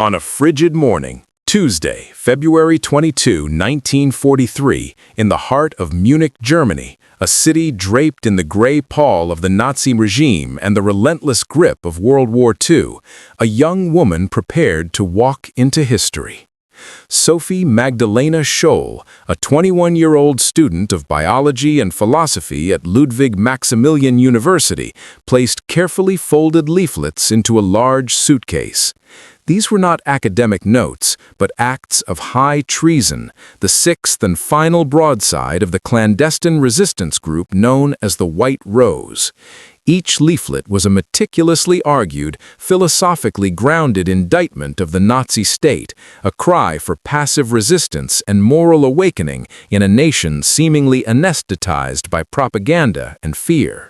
On a frigid morning, Tuesday, February 22, 1943, in the heart of Munich, Germany, a city draped in the gray pall of the Nazi regime and the relentless grip of World War II, a young woman prepared to walk into history. Sophie Magdalena Scholl, a 21-year-old student of biology and philosophy at Ludwig Maximilian University, placed carefully folded leaflets into a large suitcase. These were not academic notes, but acts of high treason, the sixth and final broadside of the clandestine resistance group known as the White Rose. Each leaflet was a meticulously argued, philosophically grounded indictment of the Nazi state, a cry for passive resistance and moral awakening in a nation seemingly anesthetized by propaganda and fear.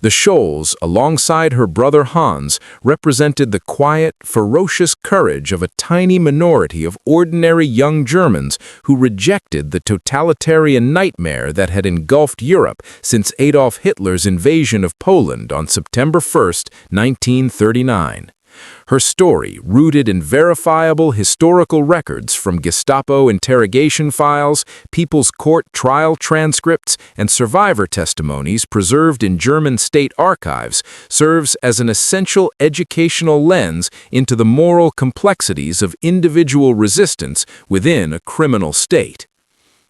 The Scholls, alongside her brother Hans, represented the quiet, ferocious courage of a tiny minority of ordinary young Germans who rejected the totalitarian nightmare that had engulfed Europe since Adolf Hitler's invasion of Poland on September 1, 1939. Her story, rooted in verifiable historical records from Gestapo interrogation files, People's Court trial transcripts, and survivor testimonies preserved in German state archives, serves as an essential educational lens into the moral complexities of individual resistance within a criminal state.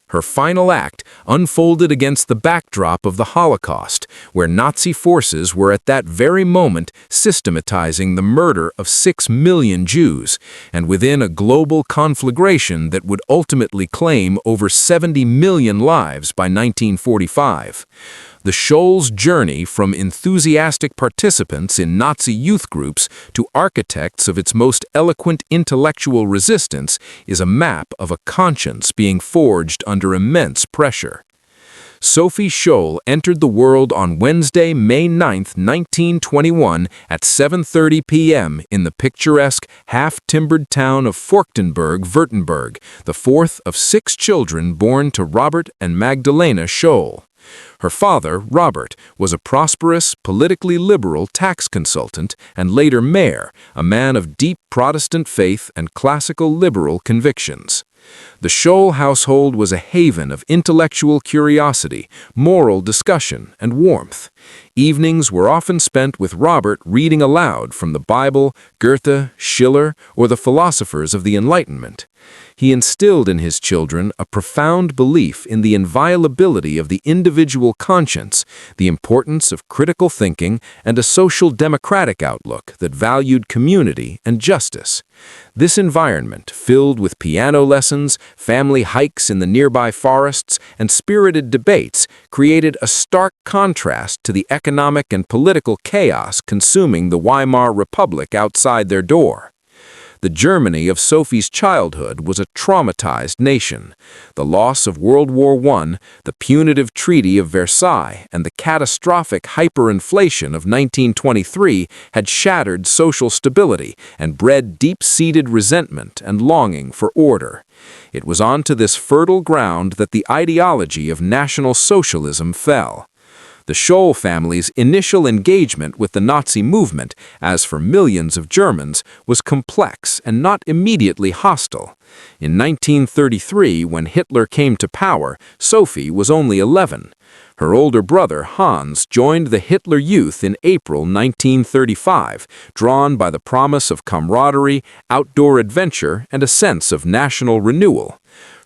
Her final act unfolded against the backdrop of the Holocaust, where Nazi forces were at that very moment systematizing the murder of 6 million Jews, and within a global conflagration that would ultimately claim over 70 million lives by 1945. The Scholls' journey from enthusiastic participants in Nazi youth groups to architects of its most eloquent intellectual resistance is a map of a conscience being forged under immense pressure. Sophie Scholl entered the world on Wednesday, May 9, 1921 at 7:30 p.m. in the picturesque, half-timbered town of Forchtenberg-Württemberg, the fourth of 6 children born to Robert and Magdalena Scholl. Her father, Robert, was a prosperous, politically liberal tax consultant and later mayor, a man of deep Protestant faith and classical liberal convictions. The Scholl household was a haven of intellectual curiosity, moral discussion, and warmth. Evenings were often spent with Robert reading aloud from the Bible, Goethe, Schiller, or the philosophers of the Enlightenment. He instilled in his children a profound belief in the inviolability of the individual conscience, the importance of critical thinking, and a social democratic outlook that valued community and justice. This environment, filled with piano lessons, family hikes in the nearby forests, and spirited debates, created a stark contrast to the economic and political chaos consuming the Weimar Republic outside their door. The Germany of Sophie's childhood was a traumatized nation. The loss of World War I, the punitive Treaty of Versailles, and the catastrophic hyperinflation of 1923 had shattered social stability and bred deep-seated resentment and longing for order. It was onto this fertile ground that the ideology of National Socialism fell. The Scholl family's initial engagement with the Nazi movement, as for millions of Germans, was complex and not immediately hostile. In 1933, when Hitler came to power, Sophie was only 11. Her older brother, Hans, joined the Hitler Youth in April 1935, drawn by the promise of camaraderie, outdoor adventure, and a sense of national renewal.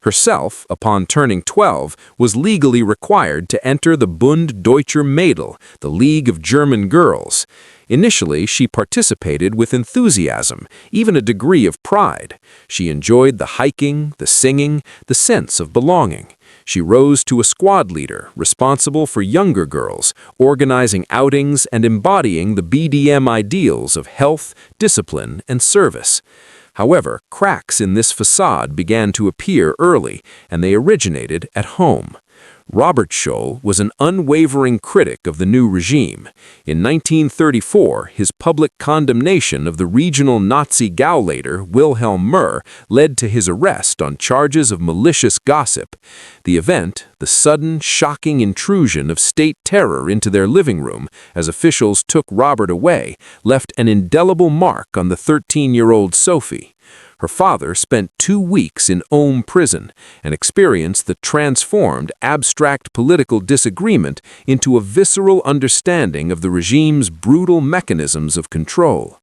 Herself, upon turning 12, was legally required to enter the Bund Deutscher Mädel, the League of German Girls. Initially, she participated with enthusiasm, even a degree of pride. She enjoyed the hiking, the singing, the sense of belonging. She rose to a squad leader, responsible for younger girls, organizing outings and embodying the BDM ideals of health, discipline, and service. However, cracks in this facade began to appear early, and they originated at home. Robert Scholl was an unwavering critic of the new regime. In 1934, his public condemnation of the regional Nazi Gauleiter Wilhelm Murr led to his arrest on charges of malicious gossip. The event, The sudden, shocking intrusion of state terror into their living room as officials took Robert away left an indelible mark on the 13-year-old Sophie. Her father spent 2 weeks in Ulm prison and experienced the transformed, abstract political disagreement into a visceral understanding of the regime's brutal mechanisms of control.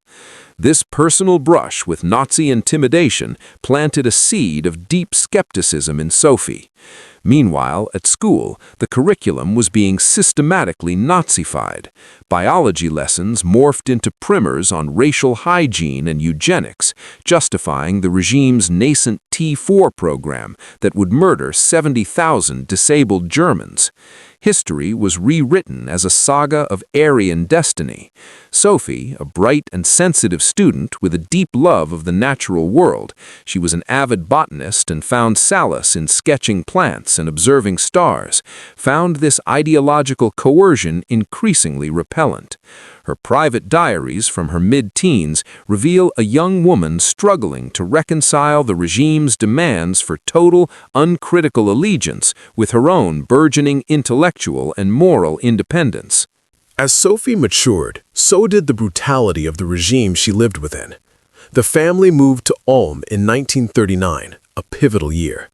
This personal brush with Nazi intimidation planted a seed of deep skepticism in Sophie. Meanwhile, at school, the curriculum was being systematically Nazified. Biology lessons morphed into primers on racial hygiene and eugenics, justifying the regime's nascent T4 program that would murder 70,000 disabled Germans. History was rewritten as a saga of Aryan destiny. Sophie, a bright and sensitive student with a deep love of the natural world, she was an avid botanist and found solace in sketching plants and observing stars, found this ideological coercion increasingly repellent. Her private diaries from her mid-teens reveal a young woman struggling to reconcile the regime's demands for total, uncritical allegiance with her own burgeoning intellectual and moral independence. As Sophie matured, so did the brutality of the regime she lived within. The family moved to Ulm in 1939, a pivotal year.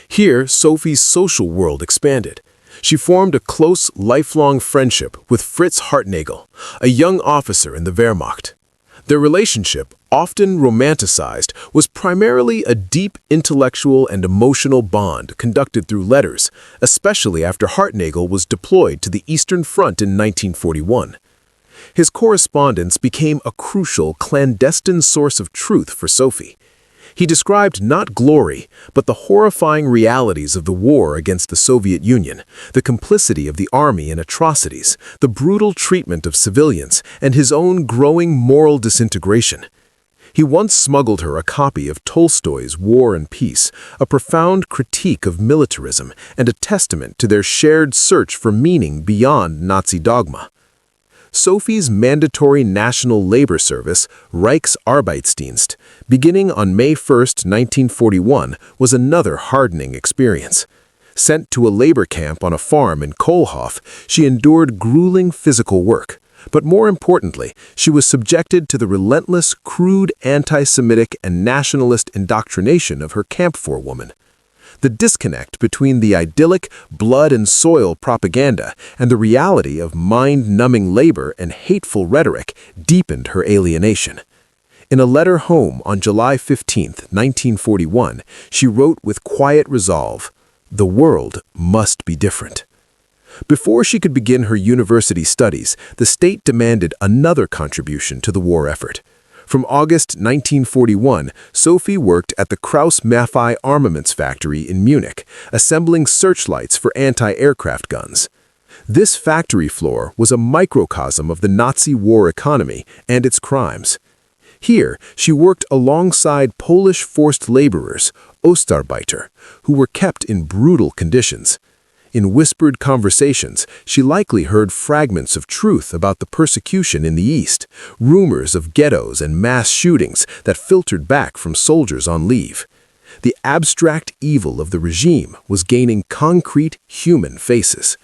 Here, Sophie's social world expanded. She formed a close, lifelong friendship with Fritz Hartnagel, a young officer in the Wehrmacht. Their relationship, often romanticized, was primarily a deep intellectual and emotional bond conducted through letters, especially after Hartnagel was deployed to the Eastern Front in 1941. His correspondence became a crucial, clandestine source of truth for Sophie. He described not glory, but the horrifying realities of the war against the Soviet Union, the complicity of the army in atrocities, the brutal treatment of civilians, and his own growing moral disintegration. He once smuggled her a copy of Tolstoy's War and Peace, a profound critique of militarism and a testament to their shared search for meaning beyond Nazi dogma. Sophie's mandatory national labor service, Reichsarbeitsdienst, beginning on May 1, 1941, was another hardening experience. Sent to a labor camp on a farm in Kohlhof, she endured grueling physical work. But more importantly, she was subjected to the relentless, crude anti-Semitic and nationalist indoctrination of her camp forewoman. The disconnect between the idyllic blood and soil propaganda and the reality of mind-numbing labor and hateful rhetoric deepened her alienation. In a letter home on July 15, 1941, she wrote with quiet resolve, "The world must be different." Before she could begin her university studies, the state demanded another contribution to the war effort. From August 1941, Sophie worked at the Krauss-Maffei armaments factory in Munich, assembling searchlights for anti-aircraft guns. This factory floor was a microcosm of the Nazi war economy and its crimes. Here, she worked alongside Polish forced laborers, Ostarbeiter, who were kept in brutal conditions. In whispered conversations, she likely heard fragments of truth about the persecution in the East, rumors of ghettos and mass shootings that filtered back from soldiers on leave. The abstract evil of the regime was gaining concrete human faces.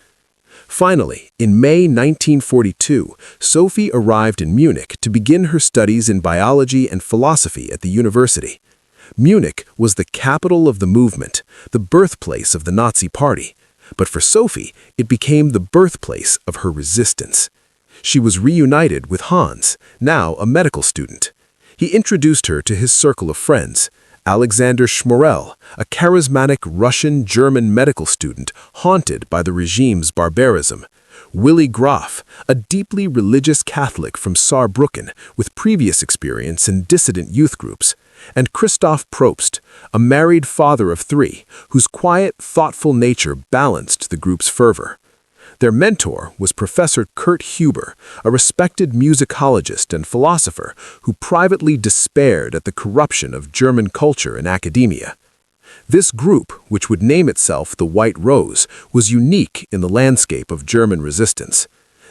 Finally, in May 1942, Sophie arrived in Munich to begin her studies in biology and philosophy at the university. Munich was the capital of the movement, the birthplace of the Nazi Party. But for Sophie, it became the birthplace of her resistance. She was reunited with Hans, now a medical student. He introduced her to his circle of friends, Alexander Schmorell, a charismatic Russian-German medical student haunted by the regime's barbarism, Willy Graf, a deeply religious Catholic from Saarbrücken with previous experience in dissident youth groups, and Christoph Probst, a married father of 3, whose quiet, thoughtful nature balanced the group's fervor. Their mentor was Professor Kurt Huber, a respected musicologist and philosopher who privately despaired at the corruption of German culture and academia. This group, which would name itself the White Rose, was unique in the landscape of German resistance.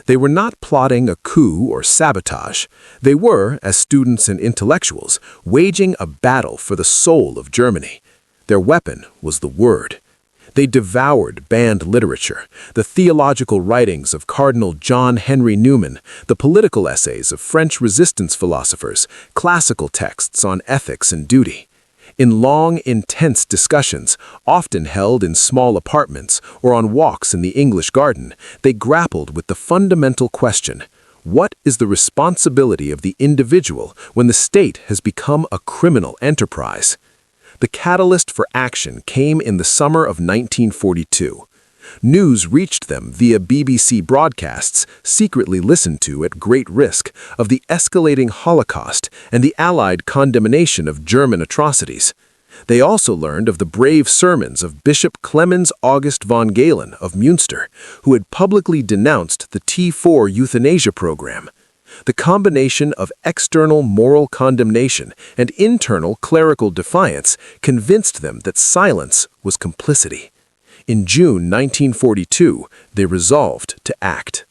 They were not plotting a coup or sabotage. They were, as students and intellectuals, waging a battle for the soul of Germany. Their weapon was the word. They devoured banned literature, the theological writings of Cardinal John Henry Newman, the political essays of French resistance philosophers, classical texts on ethics and duty. In long, intense discussions, often held in small apartments or on walks in the English garden, they grappled with the fundamental question: what is the responsibility of the individual when the state has become a criminal enterprise? The catalyst for action came in the summer of 1942. News reached them via BBC broadcasts, secretly listened to at great risk, of the escalating Holocaust and the Allied condemnation of German atrocities. They also learned of the brave sermons of Bishop Clemens August von Galen of Münster, who had publicly denounced the T4 euthanasia program. The combination of external moral condemnation and internal clerical defiance convinced them that silence was complicity. In June 1942, they resolved to act.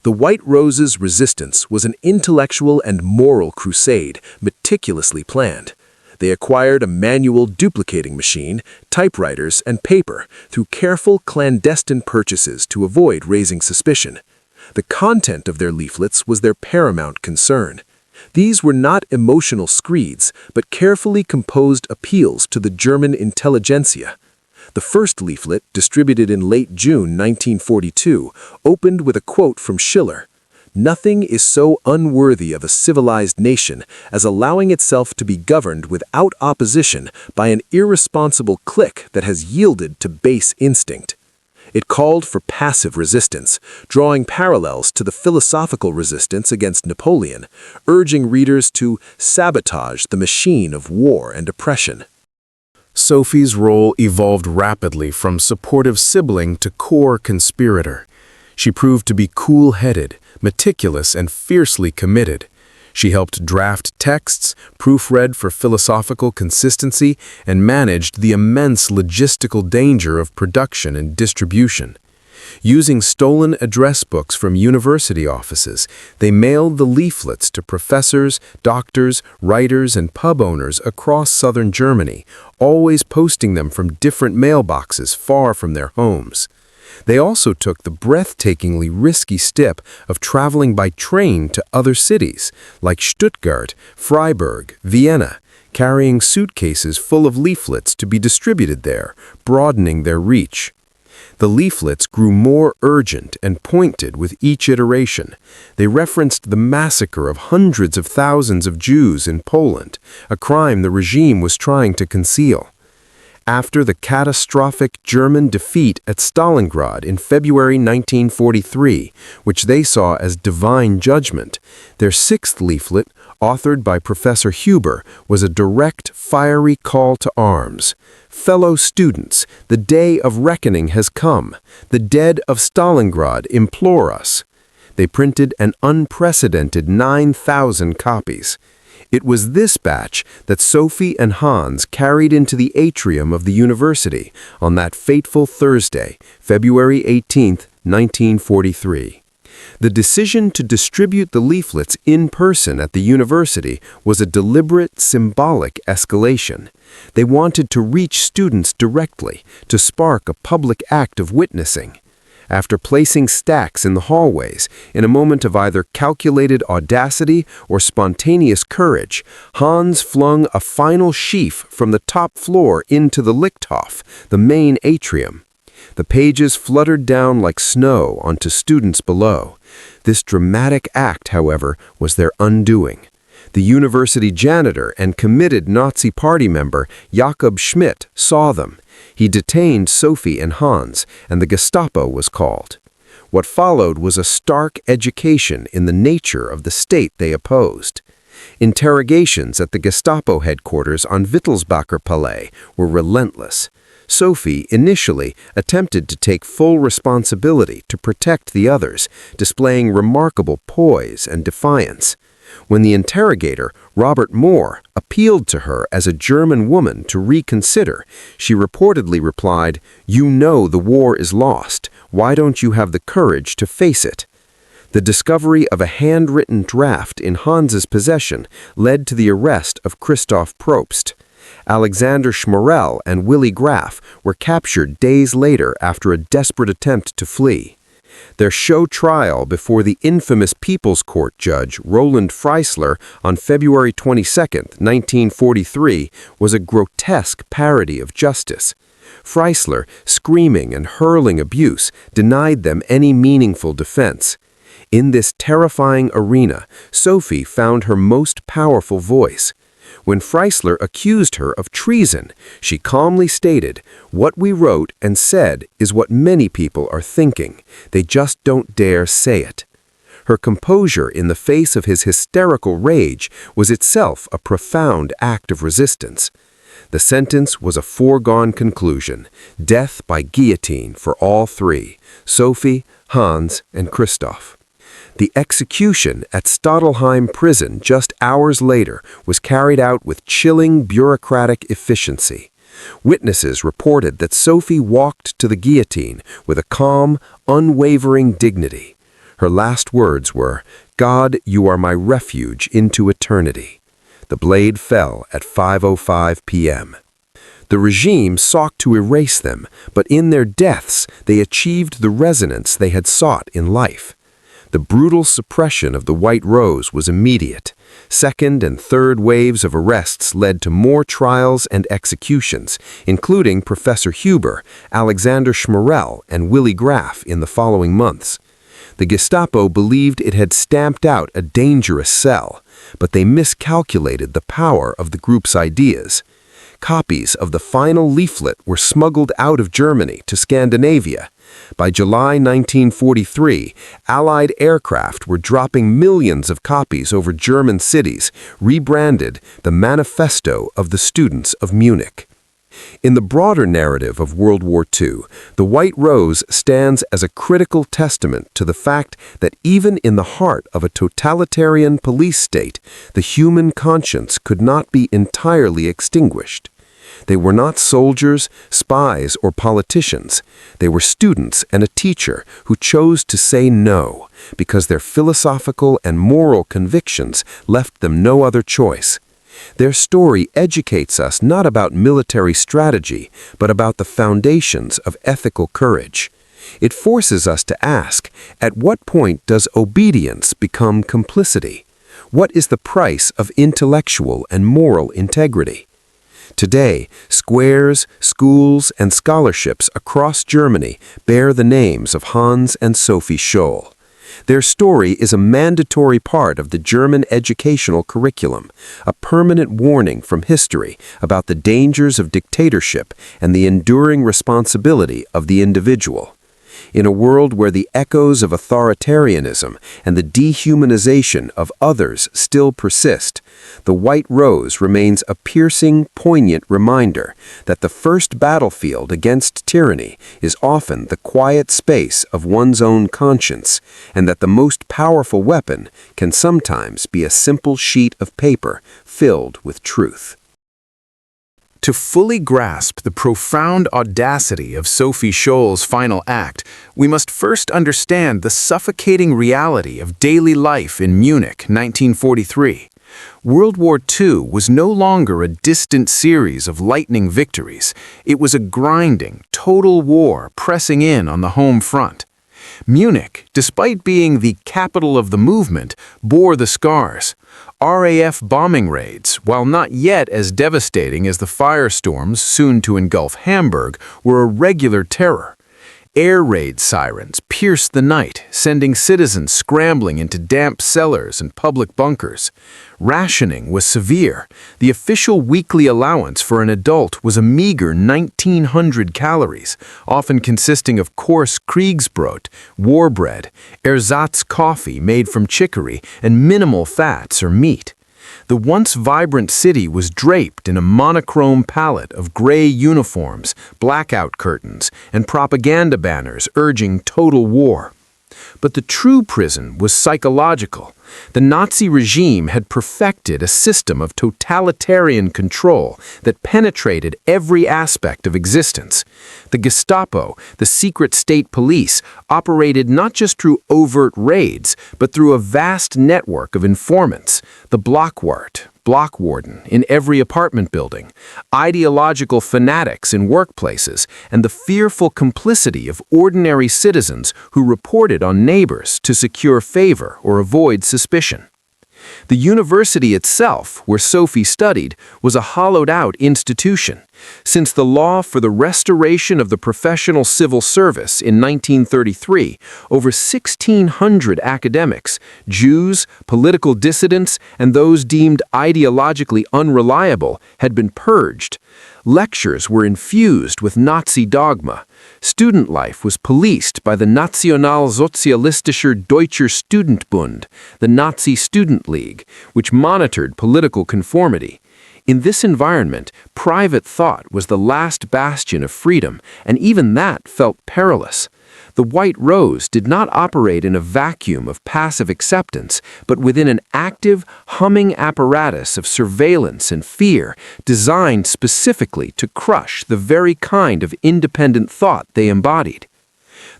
The White Roses' resistance was an intellectual and moral crusade, meticulously planned. They acquired a manual duplicating machine, typewriters, and paper through careful clandestine purchases to avoid raising suspicion. The content of their leaflets was their paramount concern. These were not emotional screeds, but carefully composed appeals to the German intelligentsia. The first leaflet, distributed in late June 1942, opened with a quote from Schiller: "Nothing is so unworthy of a civilized nation as allowing itself to be governed without opposition by an irresponsible clique that has yielded to base instinct." It called for passive resistance, drawing parallels to the philosophical resistance against Napoleon, urging readers to sabotage the machine of war and oppression. Sophie's role evolved rapidly from supportive sibling to core conspirator. She proved to be cool-headed, meticulous, and fiercely committed. She helped draft texts, proofread for philosophical consistency, and managed the immense logistical danger of production and distribution. Using stolen address books from university offices, they mailed the leaflets to professors, doctors, writers, and pub owners across southern Germany, always posting them from different mailboxes far from their homes. They also took the breathtakingly risky step of traveling by train to other cities, like Stuttgart, Freiburg, Vienna, carrying suitcases full of leaflets to be distributed there, broadening their reach. The leaflets grew more urgent and pointed with each iteration. They referenced the massacre of hundreds of thousands of Jews in Poland, a crime the regime was trying to conceal. After the catastrophic German defeat at Stalingrad in February 1943, which they saw as divine judgment, their sixth leaflet, authored by Professor Huber, was a direct, fiery call to arms. Fellow students, the day of reckoning has come. The dead of Stalingrad implore us. They printed an unprecedented 9,000 copies. It was this batch that Sophie and Hans carried into the atrium of the university on that fateful Thursday, February 18, 1943. The decision to distribute the leaflets in person at the university was a deliberate, symbolic escalation. They wanted to reach students directly, to spark a public act of witnessing. After placing stacks in the hallways, in a moment of either calculated audacity or spontaneous courage, Hans flung a final sheaf from the top floor into the Lichthof, the main atrium. The pages fluttered down like snow onto students below. This dramatic act, however, was their undoing. The university janitor and committed Nazi Party member Jakob Schmidt saw them. He detained Sophie and Hans, and the Gestapo was called. What followed was a stark education in the nature of the state they opposed. Interrogations at the Gestapo headquarters on Wittelsbacher Palais were relentless. Sophie initially attempted to take full responsibility to protect the others, displaying remarkable poise and defiance. When the interrogator, Robert Moore, appealed to her as a German woman to reconsider, she reportedly replied, "You know the war is lost. Why don't you have the courage to face it?" The discovery of a handwritten draft in Hans's possession led to the arrest of Christoph Probst. Alexander Schmorell and Willy Graf were captured days later after a desperate attempt to flee. Their show trial before the infamous People's Court judge Roland Freisler on February 22, 1943, was a grotesque parody of justice. Freisler, screaming and hurling abuse, denied them any meaningful defense. In this terrifying arena, Sophie found her most powerful voice. When Freisler accused her of treason, she calmly stated, "What we wrote and said is what many people are thinking. They just don't dare say it." Her composure in the face of his hysterical rage was itself a profound act of resistance. The sentence was a foregone conclusion: death by guillotine for all three, Sophie, Hans, and Christoph. The execution at Stadelheim prison just hours later was carried out with chilling bureaucratic efficiency. Witnesses reported that Sophie walked to the guillotine with a calm, unwavering dignity. Her last words were, "God, you are my refuge into eternity." The blade fell at 5:05 p.m. The regime sought to erase them, but in their deaths they achieved the resonance they had sought in life. The brutal suppression of the White Rose was immediate. Second and third waves of arrests led to more trials and executions, including Professor Huber, Alexander Schmorell, and Willy Graf in the following months. The Gestapo believed it had stamped out a dangerous cell, but they miscalculated the power of the group's ideas. Copies of the final leaflet were smuggled out of Germany to Scandinavia. By July 1943, Allied aircraft were dropping millions of copies over German cities, rebranded the Manifesto of the Students of Munich. In the broader narrative of World War II, the White Rose stands as a critical testament to the fact that even in the heart of a totalitarian police state, the human conscience could not be entirely extinguished. They were not soldiers, spies, or politicians. They were students and a teacher who chose to say no, because their philosophical and moral convictions left them no other choice. Their story educates us not about military strategy, but about the foundations of ethical courage. It forces us to ask, at what point does obedience become complicity? What is the price of intellectual and moral integrity? Today, squares, schools, and scholarships across Germany bear the names of Hans and Sophie Scholl. Their story is a mandatory part of the German educational curriculum, a permanent warning from history about the dangers of dictatorship and the enduring responsibility of the individual. In a world where the echoes of authoritarianism and the dehumanization of others still persist, the White Rose remains a piercing, poignant reminder that the first battlefield against tyranny is often the quiet space of one's own conscience, and that the most powerful weapon can sometimes be a simple sheet of paper filled with truth. To fully grasp the profound audacity of Sophie Scholl's final act, we must first understand the suffocating reality of daily life in Munich, 1943. World War II was no longer a distant series of lightning victories. It was a grinding, total war pressing in on the home front. Munich, despite being the capital of the movement, bore the scars. RAF bombing raids, while not yet as devastating as the firestorms soon to engulf Hamburg, were a regular terror. Air raid sirens pierced the night, sending citizens scrambling into damp cellars and public bunkers. Rationing was severe. The official weekly allowance for an adult was a meager 1,900 calories, often consisting of coarse Kriegsbrot, war bread, ersatz coffee made from chicory, and minimal fats or meat. The once vibrant city was draped in a monochrome palette of gray uniforms, blackout curtains, and propaganda banners urging total war. But the true prison was psychological. The Nazi regime had perfected a system of totalitarian control that penetrated every aspect of existence. The Gestapo, the secret state police, operated not just through overt raids, but through a vast network of informants, the Blockwart, block warden in every apartment building, ideological fanatics in workplaces, and the fearful complicity of ordinary citizens who reported on neighbors to secure favor or avoid suspicion. The university itself, where Sophie studied, was a hollowed-out institution. Since the law for the restoration of the professional civil service in 1933, over 1,600 academics, Jews, political dissidents, and those deemed ideologically unreliable, had been purged. Lectures were infused with Nazi dogma. Student life was policed by the Nationalsozialistischer Deutscher Studentenbund, the Nazi Student League, which monitored political conformity. In this environment, private thought was the last bastion of freedom, and even that felt perilous. The White Rose did not operate in a vacuum of passive acceptance, but within an active, humming apparatus of surveillance and fear designed specifically to crush the very kind of independent thought they embodied.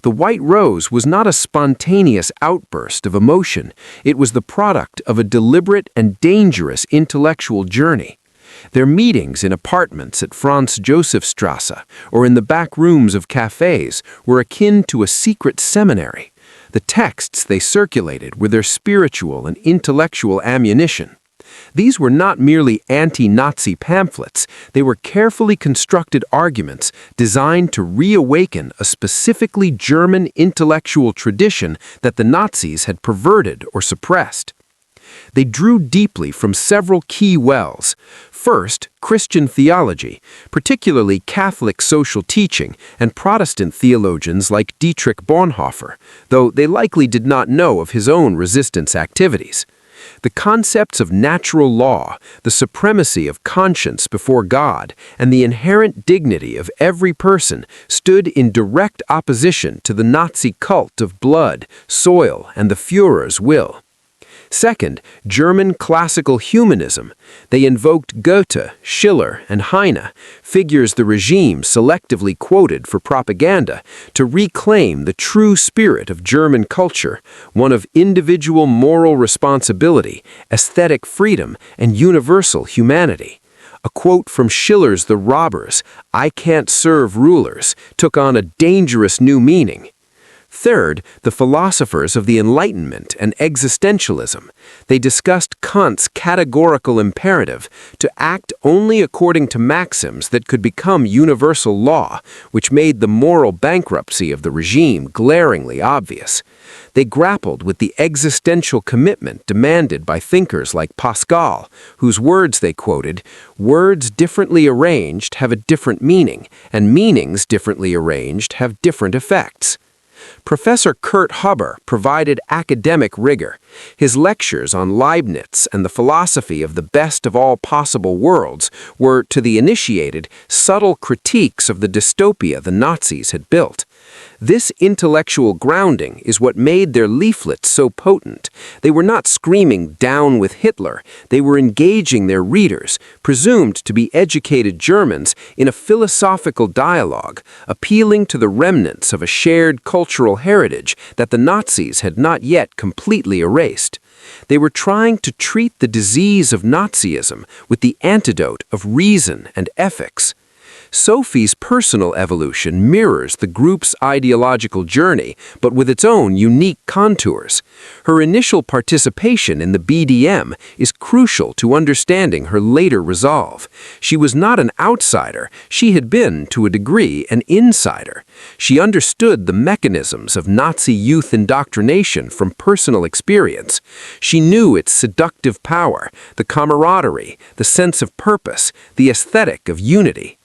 The White Rose was not a spontaneous outburst of emotion. It was the product of a deliberate and dangerous intellectual journey. Their meetings in apartments at Franz-Josef-Strasse or in the back rooms of cafes were akin to a secret seminary. The texts they circulated were their spiritual and intellectual ammunition. These were not merely anti-Nazi pamphlets, they were carefully constructed arguments designed to reawaken a specifically German intellectual tradition that the Nazis had perverted or suppressed. They drew deeply from several key wells. First, Christian theology, particularly Catholic social teaching, and Protestant theologians like Dietrich Bonhoeffer, though they likely did not know of his own resistance activities. The concepts of natural law, the supremacy of conscience before God, and the inherent dignity of every person stood in direct opposition to the Nazi cult of blood, soil, and the Führer's will. Second, German classical humanism. They invoked Goethe, Schiller, and Heine, figures the regime selectively quoted for propaganda, to reclaim the true spirit of German culture, one of individual moral responsibility, aesthetic freedom, and universal humanity. A quote from Schiller's The Robbers, "I can't serve rulers," took on a dangerous new meaning. Third, the philosophers of the Enlightenment and existentialism. They discussed Kant's categorical imperative to act only according to maxims that could become universal law, which made the moral bankruptcy of the regime glaringly obvious. They grappled with the existential commitment demanded by thinkers like Pascal, whose words they quoted, "Words differently arranged have a different meaning, and meanings differently arranged have different effects." Professor Kurt Huber provided academic rigor. His lectures on Leibniz and the philosophy of the best of all possible worlds were, to the initiated, subtle critiques of the dystopia the Nazis had built. This intellectual grounding is what made their leaflets so potent. They were not screaming "down with Hitler." They were engaging their readers, presumed to be educated Germans, in a philosophical dialogue, appealing to the remnants of a shared cultural heritage that the Nazis had not yet completely erased. They were trying to treat the disease of Nazism with the antidote of reason and ethics. Sophie's personal evolution mirrors the group's ideological journey, but with its own unique contours. Her initial participation in the BDM is crucial to understanding her later resolve. She was not an outsider, she had been, to a degree, an insider. She understood the mechanisms of Nazi youth indoctrination from personal experience. She knew its seductive power, the camaraderie, the sense of purpose, the aesthetic of unity.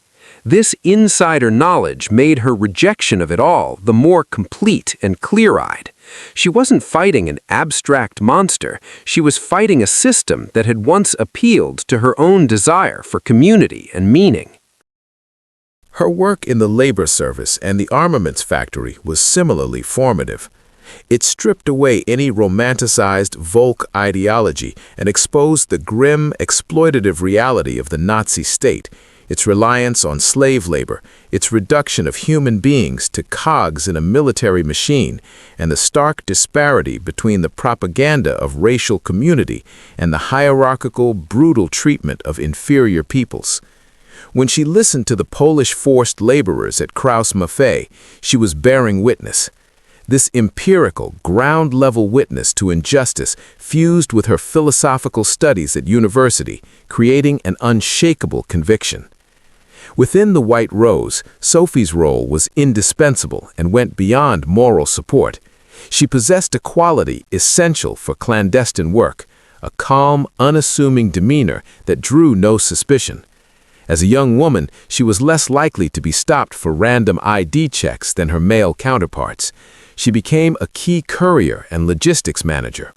This insider knowledge made her rejection of it all the more complete and clear-eyed. She wasn't fighting an abstract monster, she was fighting a system that had once appealed to her own desire for community and meaning. Her work in the labor service and the armaments factory was similarly formative. It stripped away any romanticized Volk ideology and exposed the grim, exploitative reality of the Nazi state, its reliance on slave labor, its reduction of human beings to cogs in a military machine, and the stark disparity between the propaganda of racial community and the hierarchical, brutal treatment of inferior peoples. When she listened to the Polish forced laborers at Krauss-Maffei, she was bearing witness. This empirical, ground-level witness to injustice fused with her philosophical studies at university, creating an unshakable conviction. Within the White Rose, Sophie's role was indispensable and went beyond moral support. She possessed a quality essential for clandestine work, a calm, unassuming demeanor that drew no suspicion. As a young woman, she was less likely to be stopped for random ID checks than her male counterparts. She became a key courier and logistics manager.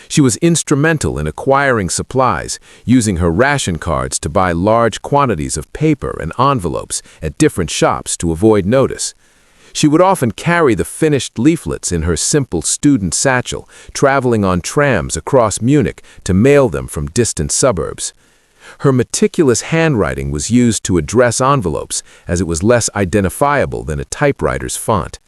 She was instrumental in acquiring supplies, using her ration cards to buy large quantities of paper and envelopes at different shops to avoid notice. She would often carry the finished leaflets in her simple student satchel, traveling on trams across Munich to mail them from distant suburbs. Her meticulous handwriting was used to address envelopes, as it was less identifiable than a typewriter's font.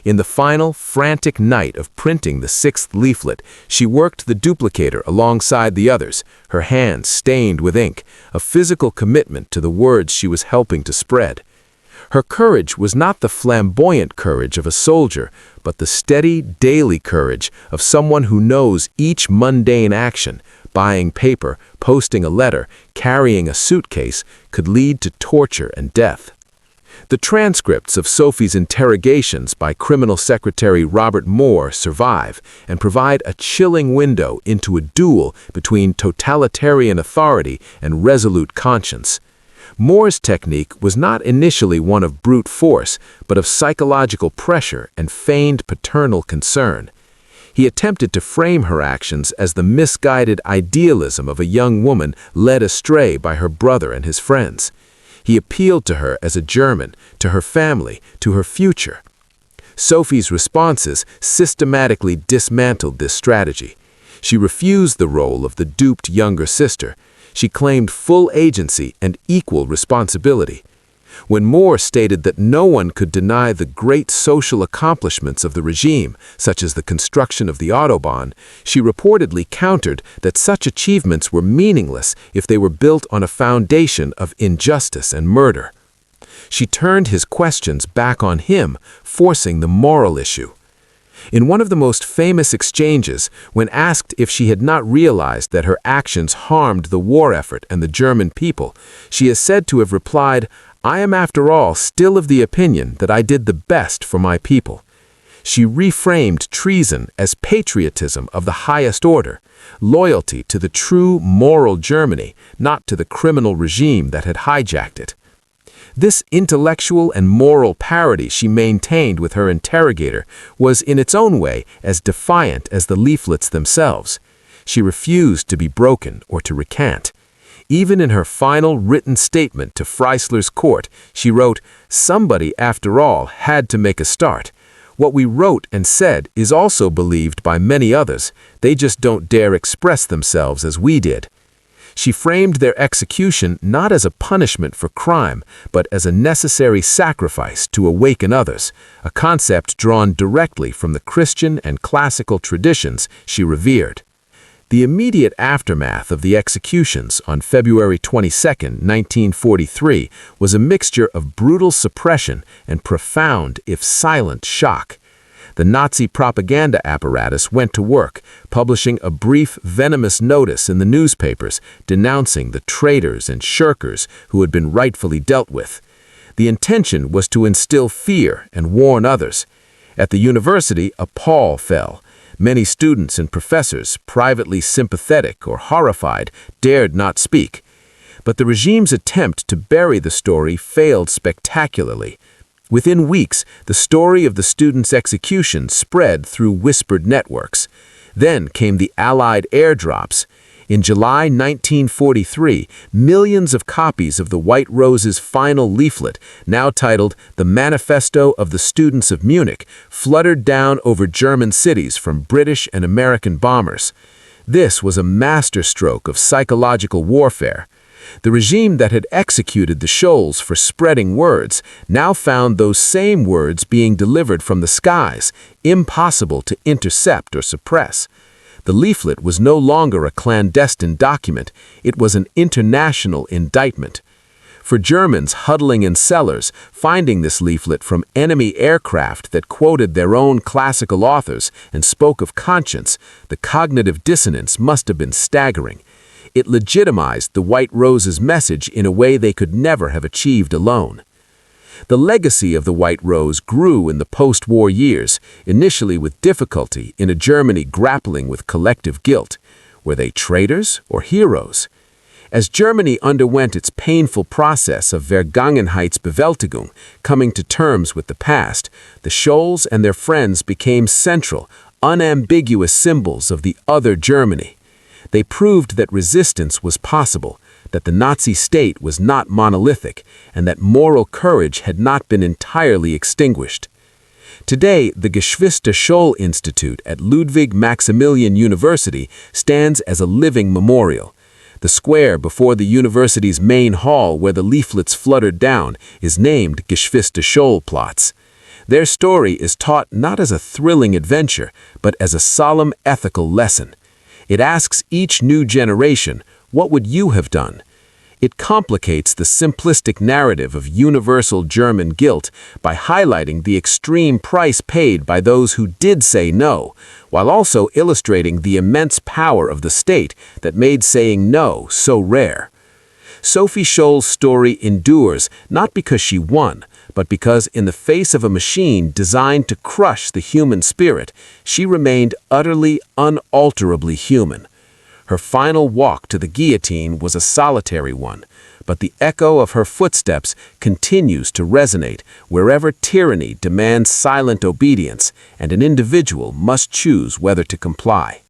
In the final, frantic night of printing the 6th leaflet, she worked the duplicator alongside the others, her hands stained with ink, a physical commitment to the words she was helping to spread. Her courage was not the flamboyant courage of a soldier, but the steady, daily courage of someone who knows each mundane action, buying paper, posting a letter, carrying a suitcase, could lead to torture and death. The transcripts of Sophie's interrogations by Criminal Secretary Robert Moore survive and provide a chilling window into a duel between totalitarian authority and resolute conscience. Moore's technique was not initially one of brute force, but of psychological pressure and feigned paternal concern. He attempted to frame her actions as the misguided idealism of a young woman led astray by her brother and his friends. He appealed to her as a German, to her family, to her future. Sophie's responses systematically dismantled this strategy. She refused the role of the duped younger sister. She claimed full agency and equal responsibility. When Moore stated that no one could deny the great social accomplishments of the regime, such as the construction of the Autobahn, she reportedly countered that such achievements were meaningless if they were built on a foundation of injustice and murder. She turned his questions back on him, forcing the moral issue. In one of the most famous exchanges, when asked if she had not realized that her actions harmed the war effort and the German people, she is said to have replied, "I am after all still of the opinion that I did the best for my people." She reframed treason as patriotism of the highest order, loyalty to the true moral Germany, not to the criminal regime that had hijacked it. This intellectual and moral parity she maintained with her interrogator was in its own way as defiant as the leaflets themselves. She refused to be broken or to recant. Even in her final written statement to Freisler's court, she wrote, "Somebody, after all, had to make a start. What we wrote and said is also believed by many others. They just don't dare express themselves as we did." She framed their execution not as a punishment for crime, but as a necessary sacrifice to awaken others, a concept drawn directly from the Christian and classical traditions she revered. The immediate aftermath of the executions on February 22, 1943, was a mixture of brutal suppression and profound, if silent, shock. The Nazi propaganda apparatus went to work, publishing a brief, venomous notice in the newspapers denouncing the traitors and shirkers who had been rightfully dealt with. The intention was to instill fear and warn others. At the university, a pall fell. Many students and professors, privately sympathetic or horrified, dared not speak. But the regime's attempt to bury the story failed spectacularly. Within weeks, the story of the students' execution spread through whispered networks. Then came the Allied airdrops. In July 1943, millions of copies of the White Rose's final leaflet, now titled The Manifesto of the Students of Munich, fluttered down over German cities from British and American bombers. This was a masterstroke of psychological warfare. The regime that had executed the Scholls for spreading words now found those same words being delivered from the skies, impossible to intercept or suppress. The leaflet was no longer a clandestine document, it was an international indictment. For Germans huddling in cellars, finding this leaflet from enemy aircraft that quoted their own classical authors and spoke of conscience, the cognitive dissonance must have been staggering. It legitimized the White Rose's message in a way they could never have achieved alone. The legacy of the White Rose grew in the post-war years, initially with difficulty in a Germany grappling with collective guilt. Were they traitors or heroes? As Germany underwent its painful process of Vergangenheitsbewältigung, coming to terms with the past, the Scholls and their friends became central, unambiguous symbols of the other Germany. They proved that resistance was possible, that the Nazi state was not monolithic, and that moral courage had not been entirely extinguished. Today, the Geschwister Scholl Institute at Ludwig Maximilian University stands as a living memorial. The square before the university's main hall where the leaflets fluttered down is named Geschwister Scholl Platz. Their story is taught not as a thrilling adventure, but as a solemn ethical lesson. It asks each new generation, what would you have done? It complicates the simplistic narrative of universal German guilt by highlighting the extreme price paid by those who did say no, while also illustrating the immense power of the state that made saying no so rare. Sophie Scholl's story endures not because she won, but because in the face of a machine designed to crush the human spirit, she remained utterly, unalterably human. Her final walk to the guillotine was a solitary one, but the echo of her footsteps continues to resonate wherever tyranny demands silent obedience and an individual must choose whether to comply.